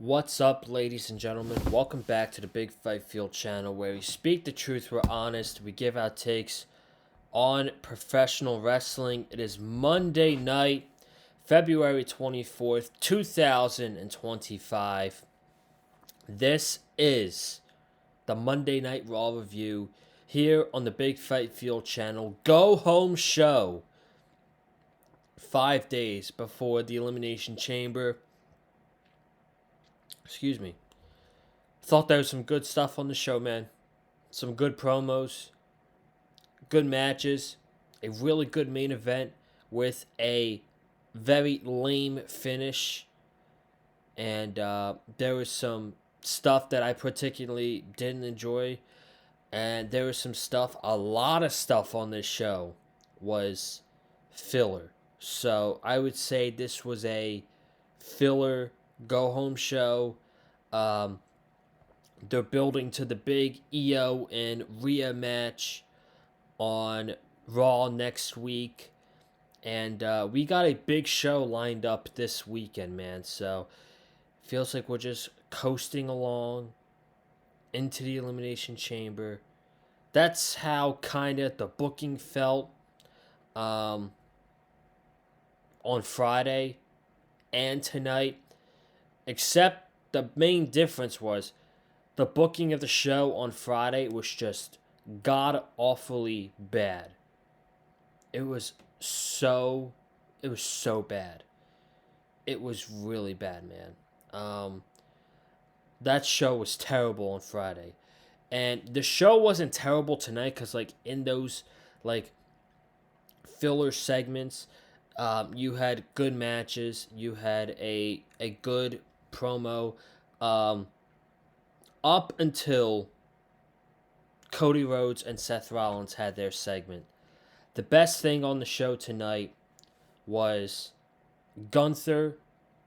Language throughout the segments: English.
What's up, ladies and gentlemen? Welcome back to the Big Fight Field channel, where we speak the truth, we're honest, we give our takes on professional wrestling. It is Monday night, February 24th, 2025. This is the Monday Night Raw review here on the Big Fight Field channel. Go home show 5 days before the Elimination Chamber. Excuse me. Thought there was some good stuff on the show, man. Some good promos, good matches, a really good main event with a very lame finish. And there was some stuff that I particularly didn't enjoy. And there was some stuff, a lot of stuff on this show was filler. So I would say this was a filler go home show. They're building to the big Io and Rhea match on Raw next week. And we got a big show lined up this weekend, man. So feels like we're just coasting along into the Elimination Chamber. That's how kind of the booking felt on Friday and tonight. Except the main difference was the booking of the show on Friday was just god awfully bad. It was so bad. It was really bad, man. That show was terrible on Friday. And the show wasn't terrible tonight because, like, in those, like, filler segments, you had good matches. You had a good promo. Up until Cody Rhodes and Seth Rollins had their segment. The best thing on the show tonight was Gunther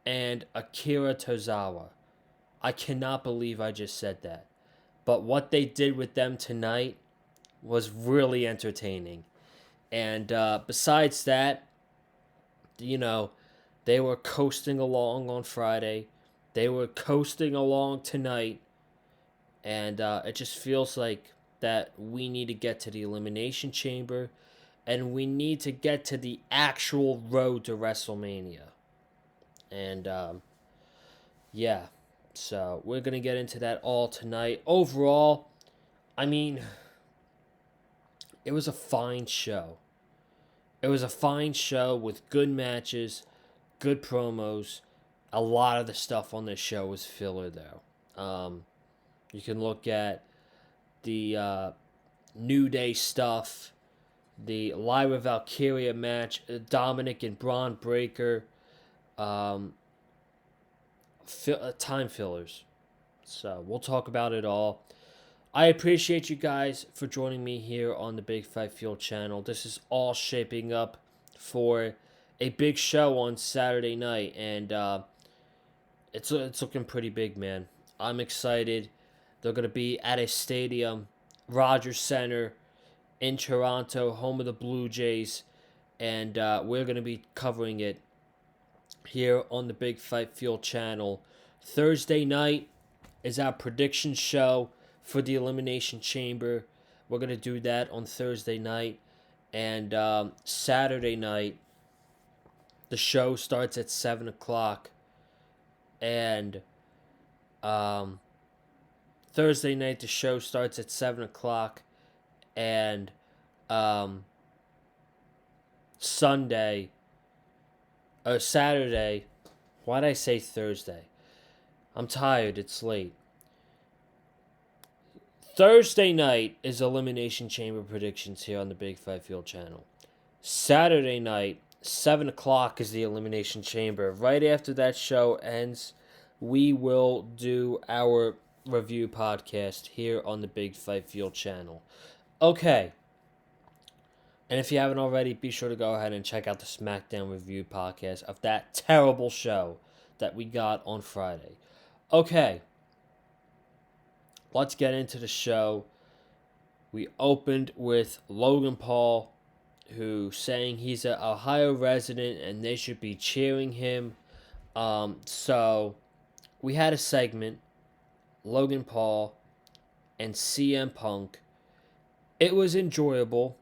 and Akira Tozawa. I cannot believe I just said that. But what they did with them tonight was really entertaining. And besides that, you know, they were coasting along on Friday. They were coasting along tonight. And it just feels like that we need to get to the Elimination Chamber. And we need to get to the actual road to WrestleMania. And, yeah. So, we're going to get into that all tonight. Overall, I mean, it was a fine show. It was a fine show with good matches, good promos. A lot of the stuff on this show was filler, though. You can look at the New Day stuff, the Lyra Valkyria match, Dominic and Braun Breaker, time fillers. So we'll talk about it all. I appreciate you guys for joining me here on the Big Fight Field channel. This is all shaping up for a big show on Saturday night, and it's looking pretty big, man. I'm excited. They're going to be at a stadium, Rogers Center, in Toronto, home of the Blue Jays, and we're going to be covering it here on the Big Fight Field channel. Thursday night is our prediction show for the Elimination Chamber. We're going to do that on Thursday night. And Saturday night, the show starts at 7 o'clock. And Thursday night, the show starts at 7 o'clock. And Saturday, why did I say Thursday? I'm tired, it's late. Thursday night is Elimination Chamber predictions here on the Big Fight Field channel. Saturday night, 7 o'clock is the Elimination Chamber. Right after that show ends, we will do our review podcast here on the Big Fight Field channel. Okay. And if you haven't already, be sure to go ahead and check out the SmackDown review podcast of that terrible show that we got on Friday. Okay. Let's get into the show. We opened with Logan Paul, who saying he's an Ohio resident and they should be cheering him. So we had a segment, Logan Paul and CM Punk. It was enjoyable.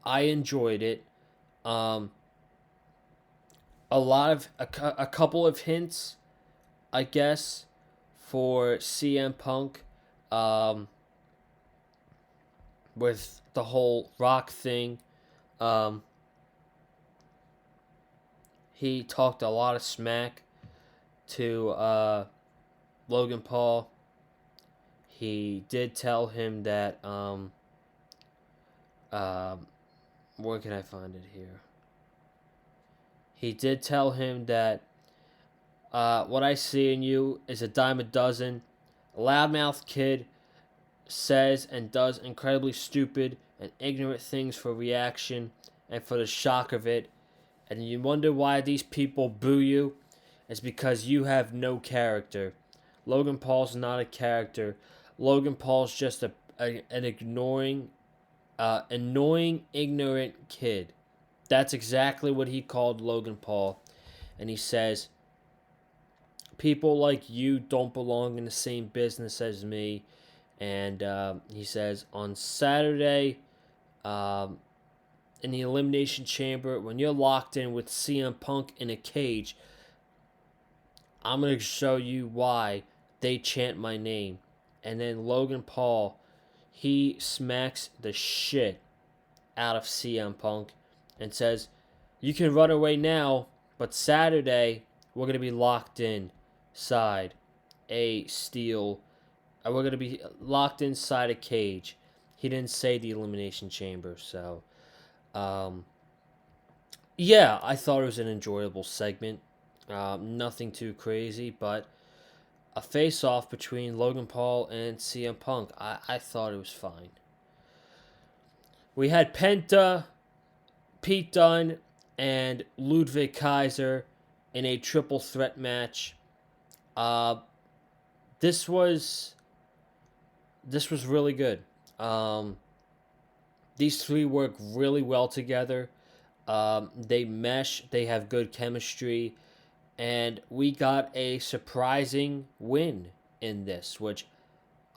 I enjoyed it. Um, a couple of hints, I guess, for CM Punk, um, with the whole Rock thing. Um, he talked a lot of smack to Logan Paul. He did tell him that. Where can I find it here? He did tell him that what I see in you is a dime a dozen. A loudmouth kid says and does incredibly stupid and ignorant things for reaction and for the shock of it. And you wonder why these people boo you? It's because you have no character. Logan Paul's not a character. Logan Paul's just an annoying, ignorant kid. That's exactly what he called Logan Paul. And he says, people like you don't belong in the same business as me. And he says, on Saturday, um, in the Elimination Chamber, when you're locked in with CM Punk in a cage, I'm going to show you why they chant my name. And then Logan Paul, he smacks the shit out of CM Punk and says, you can run away now, but Saturday, we're going to be locked inside a steel. We're going to be locked inside a cage. He didn't say the Elimination Chamber, so. Yeah, I thought it was an enjoyable segment. Nothing too crazy, but a face-off between Logan Paul and CM Punk. I thought it was fine. We had Penta, Pete Dunne, and Ludwig Kaiser in a triple threat match. Uh, this was really good. These three work really well together. They mesh. They have good chemistry, and we got a surprising win in this, which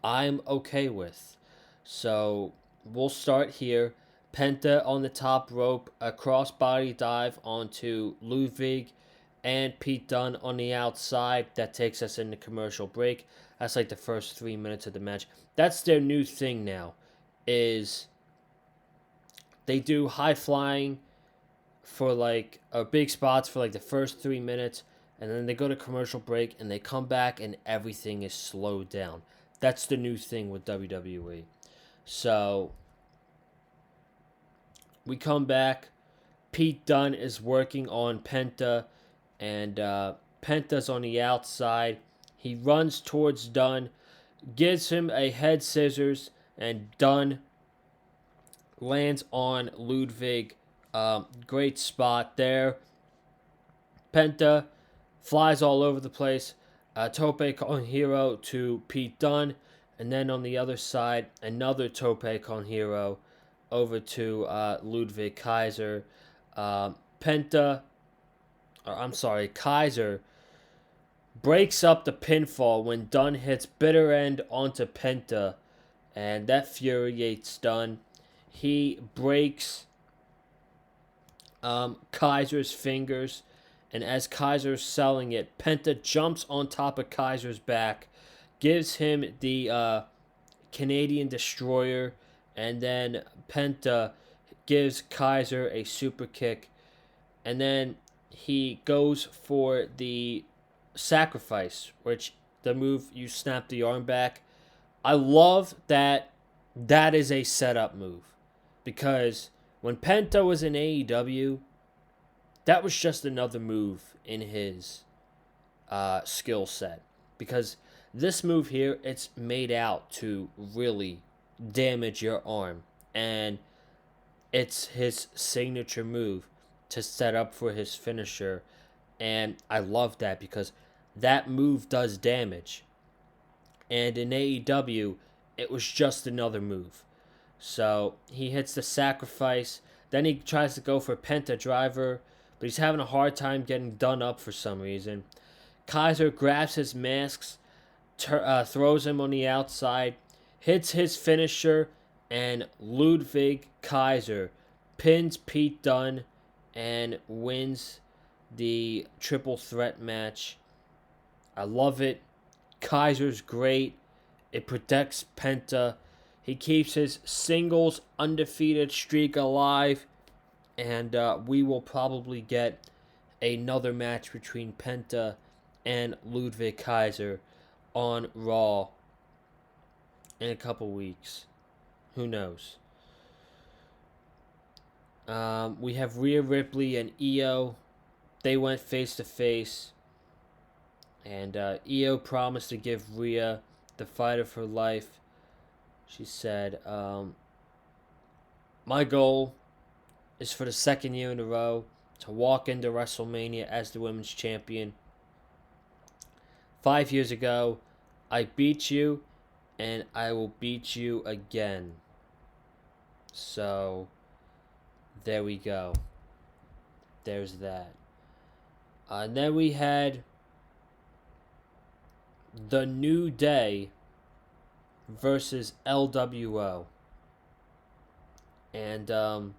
I'm okay with. So we'll start here. Penta on the top rope, a crossbody dive onto Ludwig, and Pete Dunne on the outside. That takes us into commercial break. That's like the first 3 minutes of the match. That's their new thing now, is they do high flying for like big spots for like the first 3 minutes, and then they go to commercial break and they come back and everything is slowed down. That's the new thing with WWE. So we come back. Pete Dunne is working on Penta, and Penta's on the outside. He runs towards Dunne, gives him a head scissors, and Dunne lands on Ludwig. Great spot there. Penta flies all over the place. Tope con Hero to Pete Dunne. And then on the other side, another Tope con Hero over to Ludwig Kaiser. Kaiser breaks up the pinfall when Dunne hits bitter end onto Penta. And that infuriates Dunne. He breaks Kaiser's fingers, and as Kaiser's selling it, Penta jumps on top of Kaiser's back, gives him the Canadian Destroyer, and then Penta gives Kaiser a super kick, and then he goes for the sacrifice, which the move you snap the arm back. I love that is a setup move, because when Penta was in AEW, that was just another move in his skill set. Because this move here, it's made out to really damage your arm. And it's his signature move to set up for his finisher. And I love that because that move does damage. And in AEW, it was just another move. So he hits the sacrifice. Then he tries to go for Penta Driver, but he's having a hard time getting done up for some reason. Kaiser grabs his masks, throws him on the outside, hits his finisher, and Ludwig Kaiser pins Pete Dunne and wins the triple threat match. I love it. Kaiser's great. It protects Penta. He keeps his singles undefeated streak alive. And we will probably get another match between Penta and Ludwig Kaiser on Raw in a couple weeks. Who knows? We have Rhea Ripley and Io. They went face to face. And Io promised to give Rhea the fight of her life. She said, my goal is for the second year in a row to walk into WrestleMania as the women's champion. 5 years ago, I beat you, and I will beat you again. So, there we go. There's that. And then we had The New Day versus LWO. And,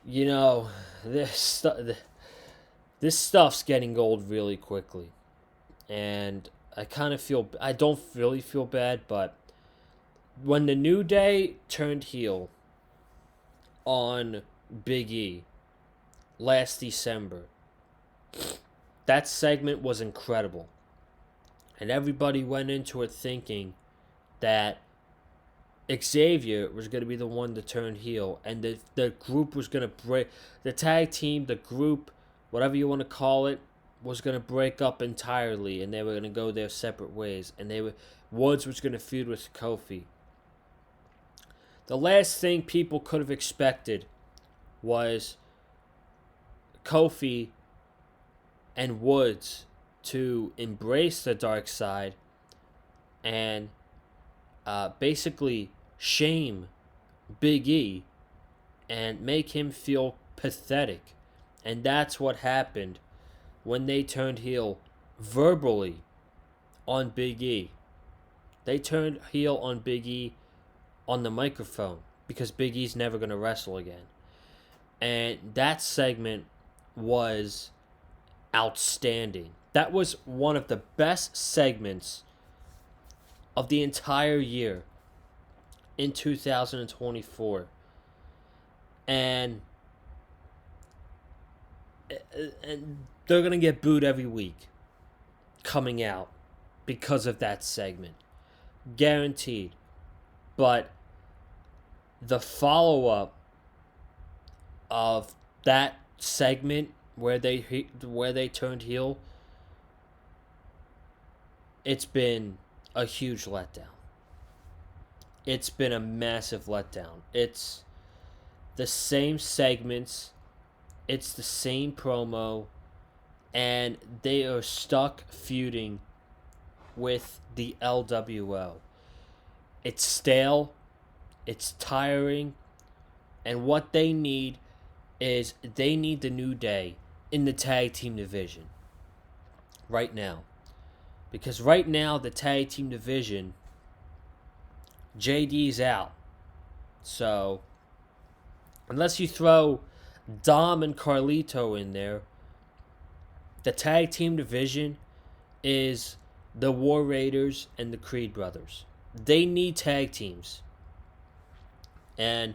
you know, this stuff's getting old really quickly. And I don't really feel bad, but when the New Day turned heel on Big E last December, that segment was incredible. And everybody went into it thinking that Xavier was going to be the one to turn heel, and the group was going to break. The tag team, the group, whatever you want to call it, was going to break up entirely, and they were going to go their separate ways. And Woods was going to feud with Kofi. The last thing people could have expected was Kofi and Woods to embrace the dark side and basically shame Big E and make him feel pathetic. And that's what happened when they turned heel verbally on Big E. They turned heel on Big E on the microphone because Big E's never going to wrestle again. And that segment was outstanding. That was one of the best segments of the entire year in 2024. And they're going to get booed every week coming out because of that segment. Guaranteed. But the follow-up of that segment where they turned heel, it's been a huge letdown. It's been a massive letdown. It's the same segments, it's the same promo, and they are stuck feuding with the LWO. It's stale, it's tiring, and what they need is they need the New Day in the tag team division right now. Because right now, the tag team division, JD's out. So, unless you throw Dom and Carlito in there, the tag team division is the War Raiders and the Creed brothers. They need tag teams. And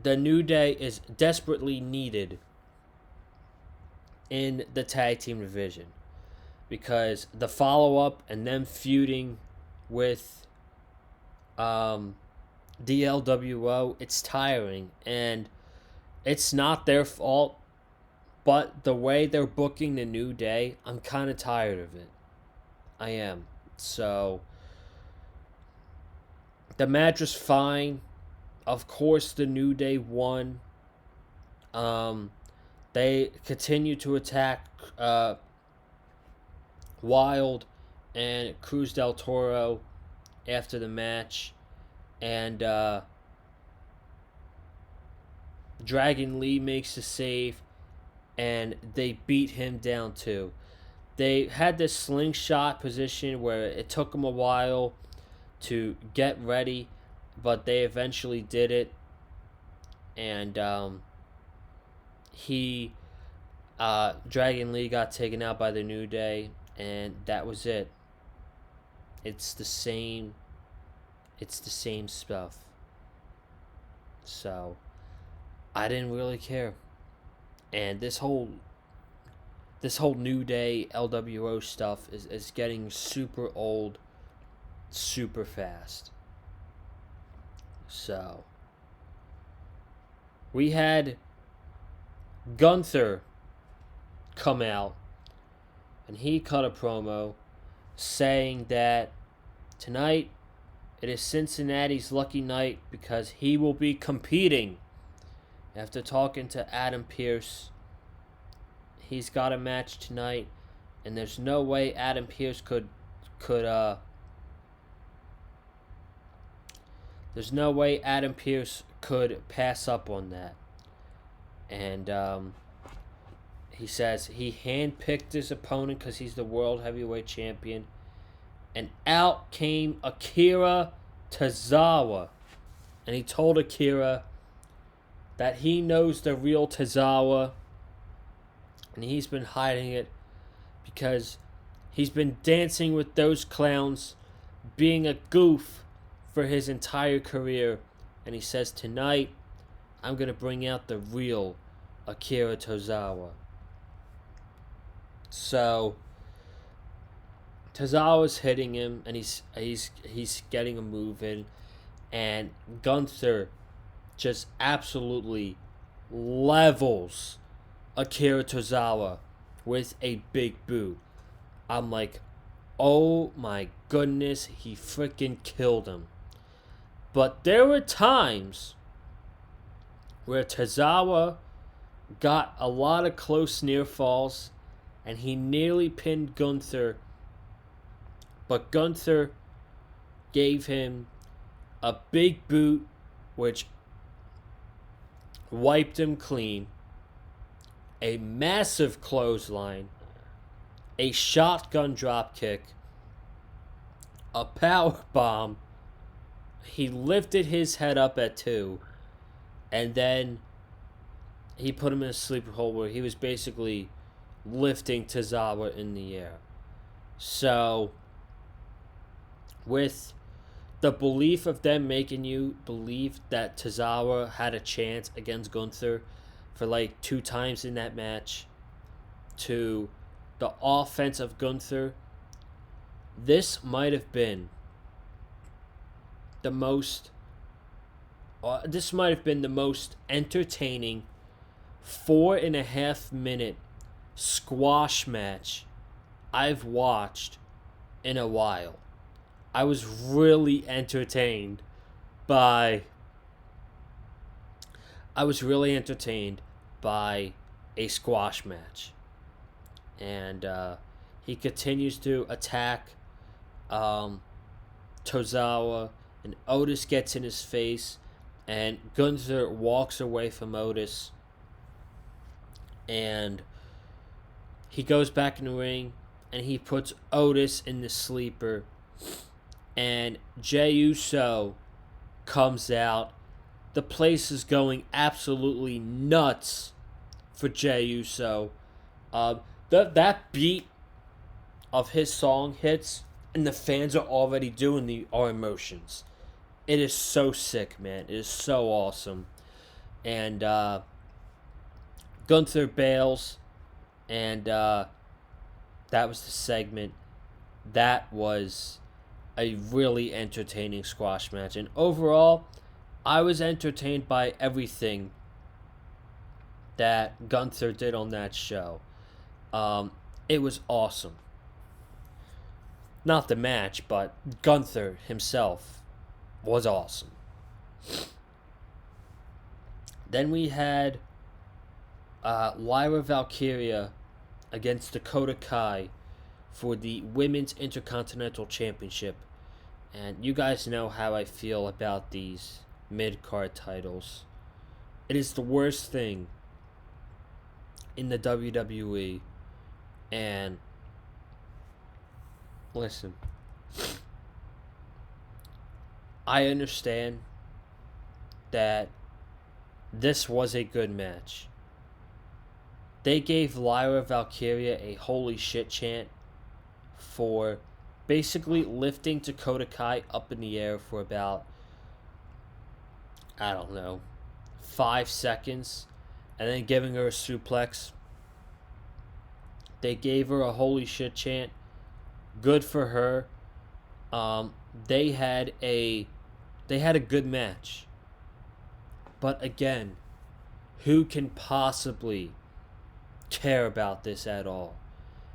the New Day is desperately needed in the tag team division. Because the follow-up and them feuding with the LWO, it's tiring. And it's not their fault. But the way they're booking the New Day, I'm kind of tired of it. I am. So, the match was fine. Of course, the New Day won. They continue to attack Wild and Cruz del Toro after the match. And Dragon Lee makes the save. and they beat him down too. They had this slingshot position where it took them a while to get ready, but they eventually did it. And Dragon Lee got taken out by the New Day, and that was it. It's the same. It's the same stuff. So I didn't really care. And this whole New Day LWO stuff is getting super old super fast. So we had Gunther come out, and he cut a promo saying that tonight it is Cincinnati's lucky night because he will be competing. After talking to Adam Pearce, he's got a match tonight, and there's no way Adam Pearce could pass up on that. And he says he handpicked his opponent because he's the World Heavyweight Champion. And out came Akira Tozawa. And he told Akira that he knows the real Tozawa. And he's been hiding it because he's been dancing with those clowns, being a goof for his entire career. And he says, tonight, I'm going to bring out the real Akira Tozawa. So Tozawa's hitting him, and he's getting a move in, and Gunther just absolutely levels Akira Tozawa with a big boot. I'm like, oh my goodness, he freaking killed him. But there were times where Tozawa got a lot of close near falls, and he nearly pinned Gunther. But Gunther gave him a big boot, which wiped him clean, a massive clothesline, a shotgun drop kick, a power bomb. He lifted his head up at 2, and then he put him in a sleeper hold where he was basically lifting Tozawa in the air. So, with the belief of them making you believe that Tozawa had a chance against Gunther for like 2 times in that match, to the offense of Gunther, this might have been the most entertaining 4.5 minute squash match I've watched in a while. I was really entertained by a squash match. And he continues to attack Tozawa, and Otis gets in his face, and Gunther walks away from Otis, and he goes back in the ring, and he puts Otis in the sleeper, and Jey Uso comes out. The place is going absolutely nuts for Jey Uso. That beat of his song hits, and the fans are already doing our emotions. It is so sick, man. It is so awesome. And Gunther bails, and that was the segment. That was a really entertaining squash match. And overall, I was entertained by everything that Gunther did on that show. It was awesome. Not the match, but Gunther himself was awesome. Then we had Lyra Valkyria against Dakota Kai for the Women's Intercontinental Championship. And you guys know how I feel about these mid-card titles. It is the worst thing in the WWE. And listen, I understand that this was a good match. They gave Lyra Valkyria a holy shit chant for basically lifting Dakota Kai up in the air for about, I don't know, 5 seconds, and then giving her a suplex. They gave her a holy shit chant. Good for her. They had a good match. But again, who can possibly care about this at all?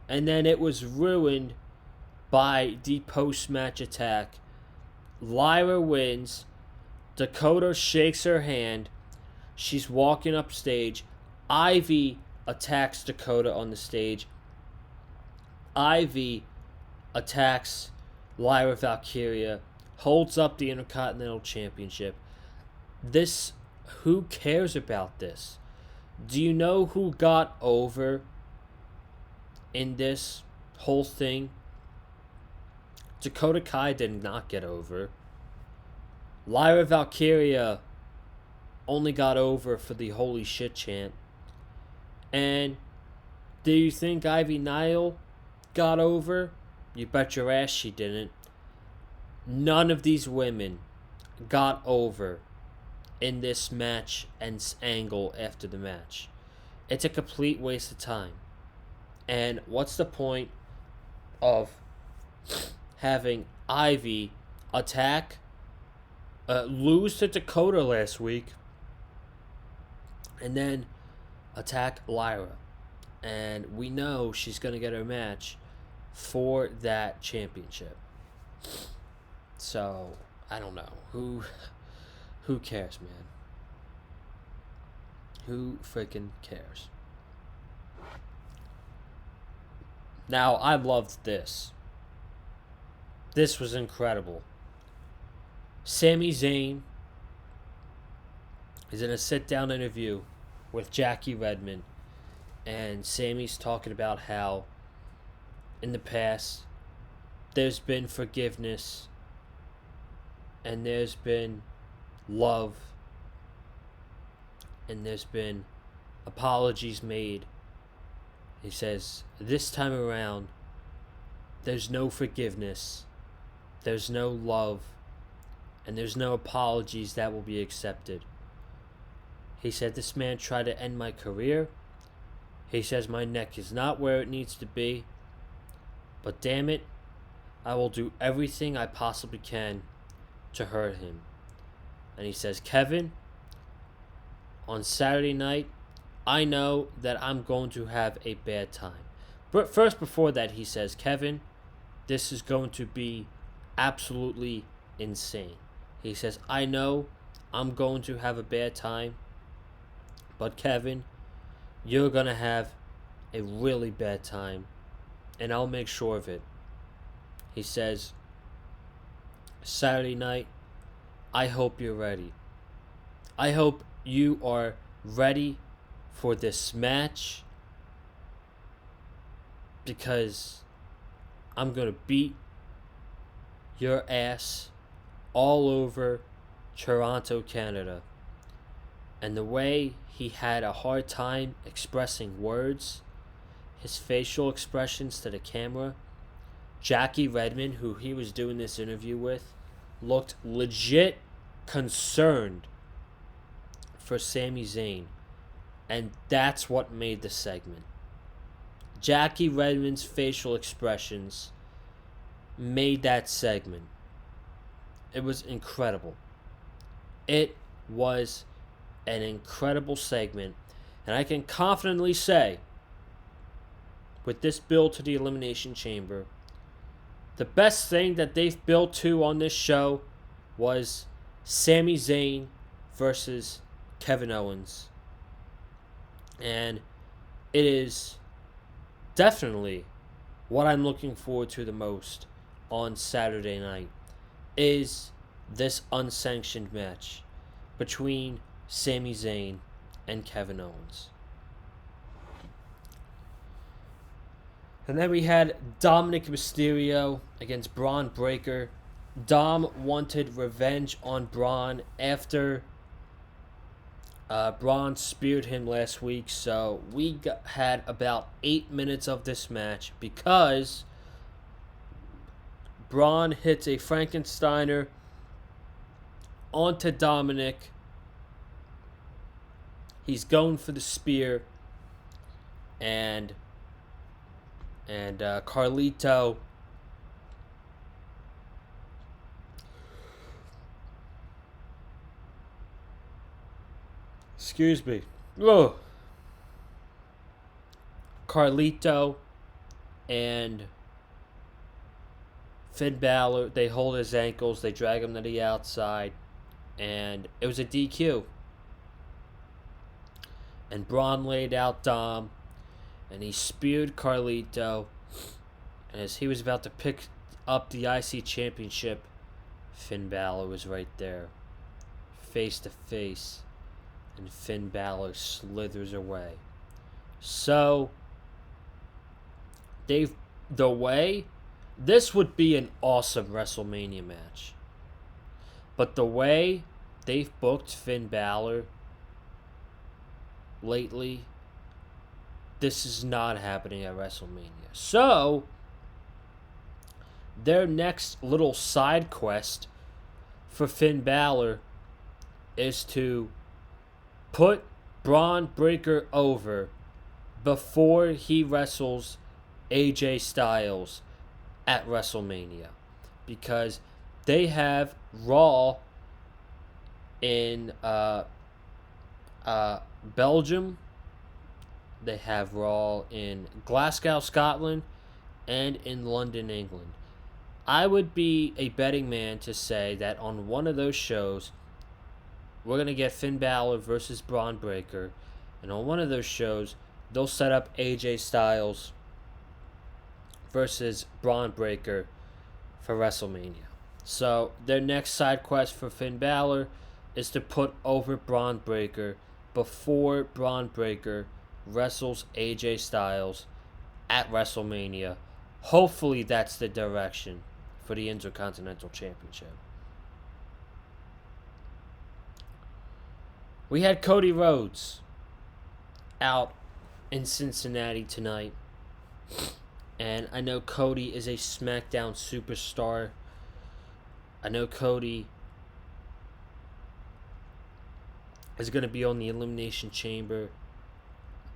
And then it was ruined by the post-match attack. Lyra wins. Dakota shakes her hand. She's walking up stage. Ivy attacks Dakota on the stage. Ivy attacks Lyra Valkyria. Holds up the Intercontinental Championship. Who cares about this? Do you know who got over in this whole thing? Dakota Kai did not get over. Lyra Valkyria only got over for the holy shit chant. And do you think Ivy Nile got over? You bet your ass she didn't. None of these women got over in this match and angle after the match. It's a complete waste of time. And what's the point of having Ivy lose to Dakota last week, and then attack Lyra? And we know she's going to get her match for that championship. So, I don't know. Who cares, man? Who freaking cares? Now, I loved this. This was incredible. Sami Zayn is in a sit-down interview with Jackie Redmond. And Sami's talking about how in the past there's been forgiveness and there's been love and there's been apologies made. He says, this time around, there's no forgiveness, there's no love, and there's no apologies that will be accepted. He said, this man tried to end my career. He says, my neck is not where it needs to be, but damn it, I will do everything I possibly can to hurt him. And he says, Kevin, on Saturday night, I know that I'm going to have a bad time. But first, before that, he says, Kevin, this is going to be absolutely insane. He says, I know I'm going to have a bad time, but Kevin, you're going to have a really bad time, and I'll make sure of it. He says, Saturday night, I hope you're ready. I hope you are ready for this match, because I'm going to beat your ass all over Toronto, Canada. And the way he had a hard time expressing words, his facial expressions to the camera, Jackie Redmond, who he was doing this interview with, looked legit concerned for Sami Zayn. And that's what made the segment. Jackie Redmond's facial expressions made that segment. It was incredible. It was an incredible segment. And I can confidently say, with this build to the Elimination Chamber, the best thing that they've built to on this show was Sami Zayn versus Kevin Owens. And it is definitely what I'm looking forward to the most on Saturday night, is this unsanctioned match between Sami Zayn and Kevin Owens. And then we had Dominic Mysterio against Braun Breaker. Dom wanted revenge on Braun after Braun speared him last week, so we had about 8 minutes of this match because Braun hits a Frankensteiner onto Dominic. He's going for the spear, and Carlito excuse me. Ugh. Carlito and Finn Balor, they hold his ankles, they drag him to the outside, and it was a DQ. And Braun laid out Dom, and he speared Carlito, and as he was about to pick up the IC Championship, Finn Balor was right there, face to face, and Finn Balor slithers away. So, this would be an awesome WrestleMania match. But the way they've booked Finn Balor lately, this is not happening at WrestleMania. So, their next little side quest for Finn Balor is to put Braun Breaker over before he wrestles AJ Styles at WrestleMania, because they have Raw in Belgium, they have Raw in Glasgow, Scotland, and in London, England. I would be a betting man to say that on one of those shows, we're going to get Finn Balor versus Braun Breaker, and on one of those shows, they'll set up AJ Styles versus Braun Breaker for WrestleMania. So their next side quest for Finn Balor is to put over Braun Breaker before Braun Breaker wrestles AJ Styles at WrestleMania. Hopefully that's the direction for the Intercontinental Championship. We had Cody Rhodes out in Cincinnati tonight. And I know Cody is a SmackDown superstar. I know Cody is going to be on the Elimination Chamber.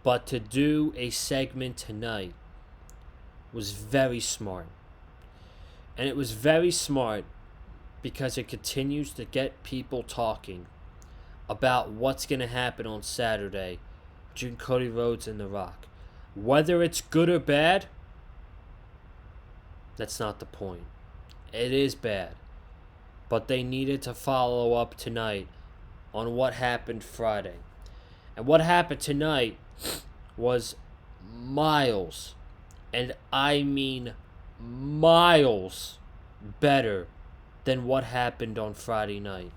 But to do a segment tonight was very smart. And it was very smart because it continues to get people talking about what's going to happen on Saturday between Cody Rhodes and The Rock. Whether it's good or bad, that's not the point. It is bad. But they needed to follow up tonight on what happened Friday. And what happened tonight was miles, and I mean miles, better than what happened on Friday night.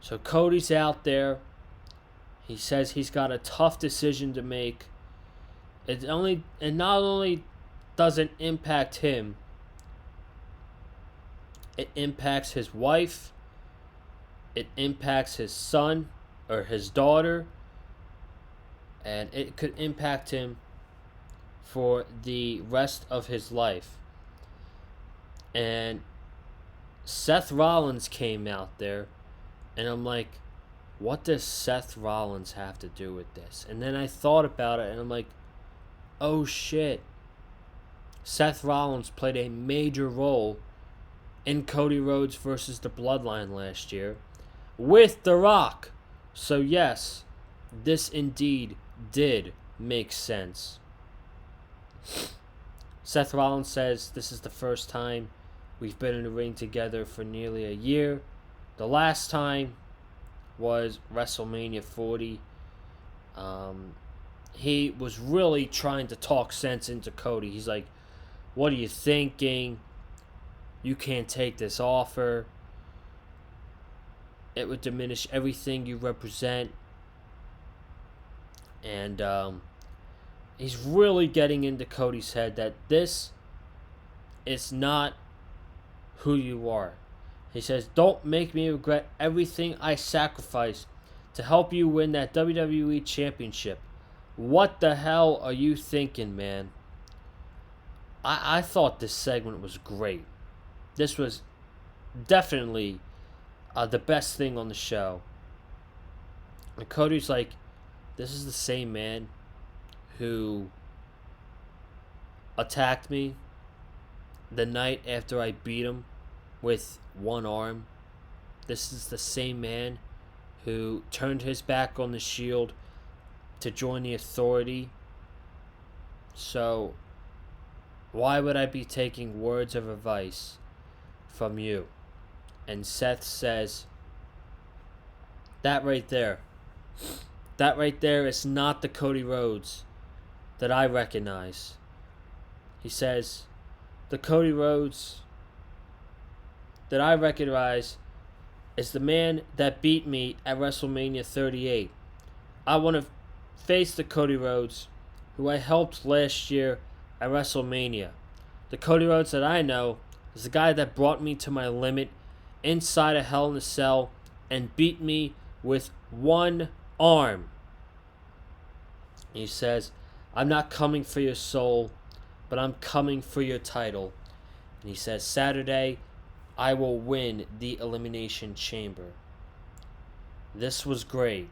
So Cody's out there. He says he's got a tough decision to make. It not only doesn't impact him, it impacts his wife, it impacts his son or his daughter, and it could impact him for the rest of his life. And Seth Rollins came out there, and I'm like, what does Seth Rollins have to do with this? And then I thought about it, and I'm like, oh shit. Seth Rollins played a major role in Cody Rhodes versus the Bloodline last year with The Rock. So yes, this indeed did make sense. Seth Rollins says this is the first time we've been in the ring together for nearly a year. The last time was WrestleMania 40. He was really trying to talk sense into Cody. He's like, what are you thinking? You can't take this offer. It would diminish everything you represent. And he's really getting into Cody's head that this is not who you are. He says, don't make me regret everything I sacrificed to help you win that WWE Championship. What the hell are you thinking, man? I thought this segment was great. This was definitely the best thing on the show. And Cody's like, this is the same man who attacked me the night after I beat him with one arm. This is the same man who turned his back on the Shield to join the Authority. So, why would I be taking words of advice from you? And Seth says, that right there is not the Cody Rhodes that I recognize. He says, the Cody Rhodes that I recognize is the man that beat me at WrestleMania 38. I want to face the Cody Rhodes who I helped last year at WrestleMania. The Cody Rhodes that I know is the guy that brought me to my limit inside a Hell in a Cell and beat me with one arm. He says, I'm not coming for your soul, but I'm coming for your title. And he says, Saturday, I will win the Elimination Chamber. This was great.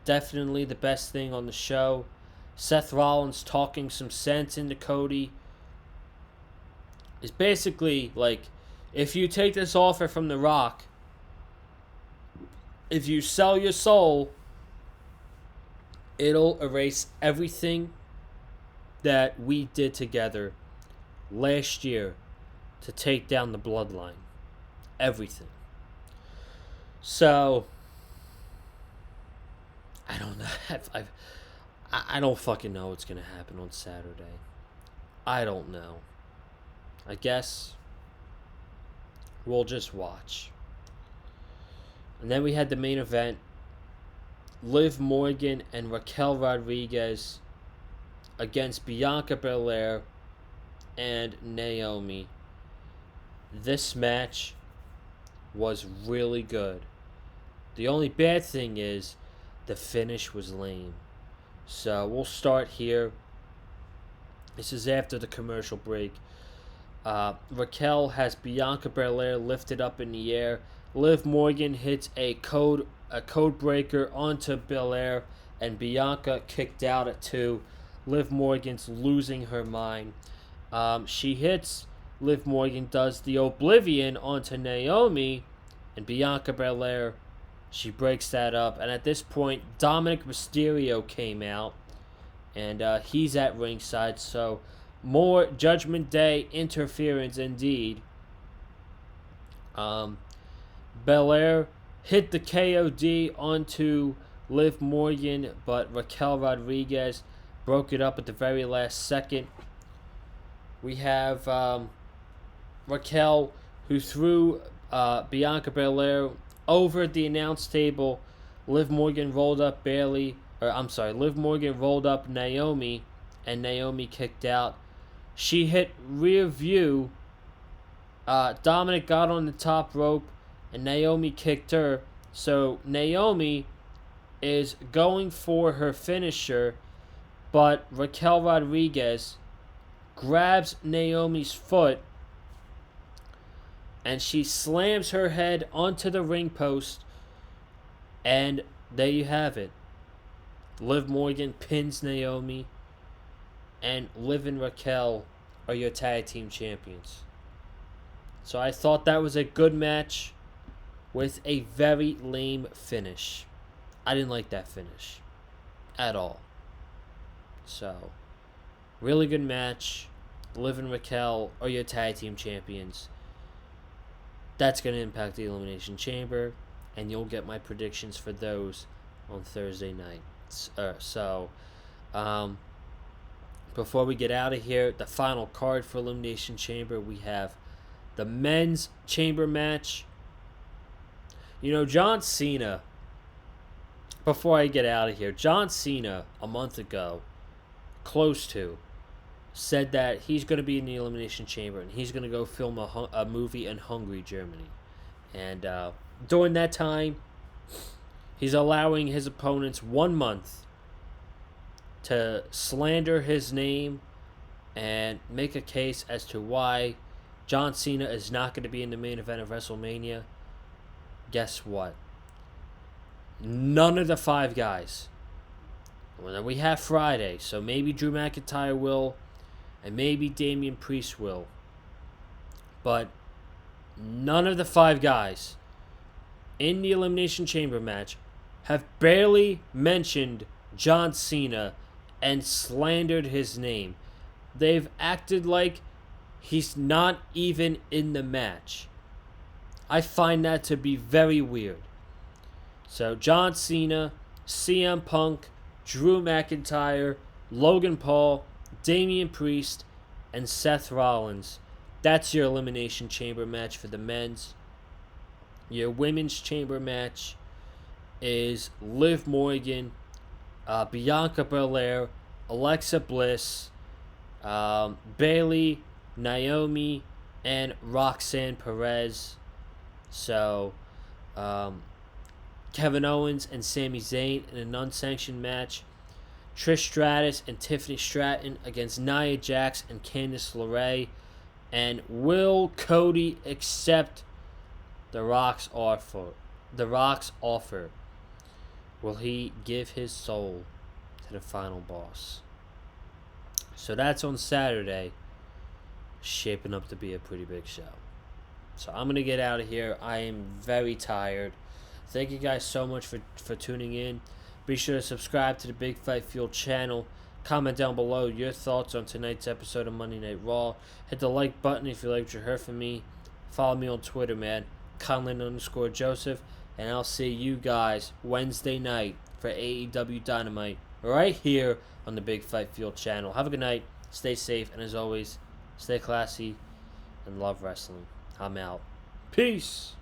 Definitely the best thing on the show. Seth Rollins talking some sense into Cody. Is basically like, if you take this offer from The Rock, if you sell your soul, it'll erase everything that we did together last year to take down the Bloodline. Everything. So, I don't know. I don't fucking know what's going to happen on Saturday. I don't know. I guess we'll just watch. And then we had the main event. Liv Morgan and Raquel Rodriguez against Bianca Belair and Naomi. This match was really good. The only bad thing is the finish was lame. So we'll start here. This is after the commercial break. Raquel has Bianca Belair lifted up in the air. Liv Morgan hits a code breaker onto Belair, and Bianca kicked out at 2. Liv Morgan's losing her mind. She hits, Liv Morgan does the Oblivion onto Naomi, and Bianca Belair, she breaks that up. And at this point, Dominic Mysterio came out, and he's at ringside, so more Judgment Day interference indeed. Belair hit the KOD onto Liv Morgan, but Raquel Rodriguez broke it up at the very last second. We have Raquel, who threw Bianca Belair over the announce table. Liv Morgan rolled up Liv Morgan rolled up Naomi, and Naomi kicked out. She hit rear view. Dominic got on the top rope, and Naomi kicked her. So Naomi is going for her finisher, but Raquel Rodriguez grabs Naomi's foot, and she slams her head onto the ring post, and there you have it. Liv Morgan pins Naomi, and Liv and Raquel are your tag team champions. So I thought that was a good match with a very lame finish. I didn't like that finish at all. So, really good match. Liv and Raquel are your tag team champions. That's going to impact the Elimination Chamber, and you'll get my predictions for those on Thursday night. Before we get out of here, the final card for Elimination Chamber, we have the men's chamber match. You know, John Cena, before I get out of here, John Cena, a month ago, close to, said that he's going to be in the Elimination Chamber and he's going to go film a movie in Hungary, Germany. And during that time, he's allowing his opponents 1 month to slander his name and make a case as to why John Cena is not going to be in the main event of WrestleMania. Guess what? None of the 5 guys. Well, we have Friday, so maybe Drew McIntyre will, and maybe Damian Priest will. But none of the 5 guys in the Elimination Chamber match have barely mentioned John Cena and slandered his name. They've acted like he's not even in the match. I find that to be very weird. So John Cena, CM Punk, Drew McIntyre, Logan Paul, Damian Priest, and Seth Rollins. That's your Elimination Chamber match for the men's. Your women's chamber match is Liv Morgan, Bianca Belair, Alexa Bliss, Bayley, Naomi, and Roxanne Perez. So, Kevin Owens and Sami Zayn in an unsanctioned match. Trish Stratus and Tiffany Stratton against Nia Jax and Candice LeRae. And will Cody accept The Rock's offer? The Rock's offer. Will he give his soul to the final boss? So that's on Saturday. Shaping up to be a pretty big show. So I'm going to get out of here. I am very tired. Thank you guys so much for tuning in. Be sure to subscribe to the Big Fight Fuel channel. Comment down below your thoughts on tonight's episode of Monday Night Raw. Hit the like button if you liked what you heard from me. Follow me on Twitter, man. Conlin_Joseph. And I'll see you guys Wednesday night for AEW Dynamite right here on the Big Fight Fuel channel. Have a good night. Stay safe. And as always, stay classy and love wrestling. I'm out. Peace.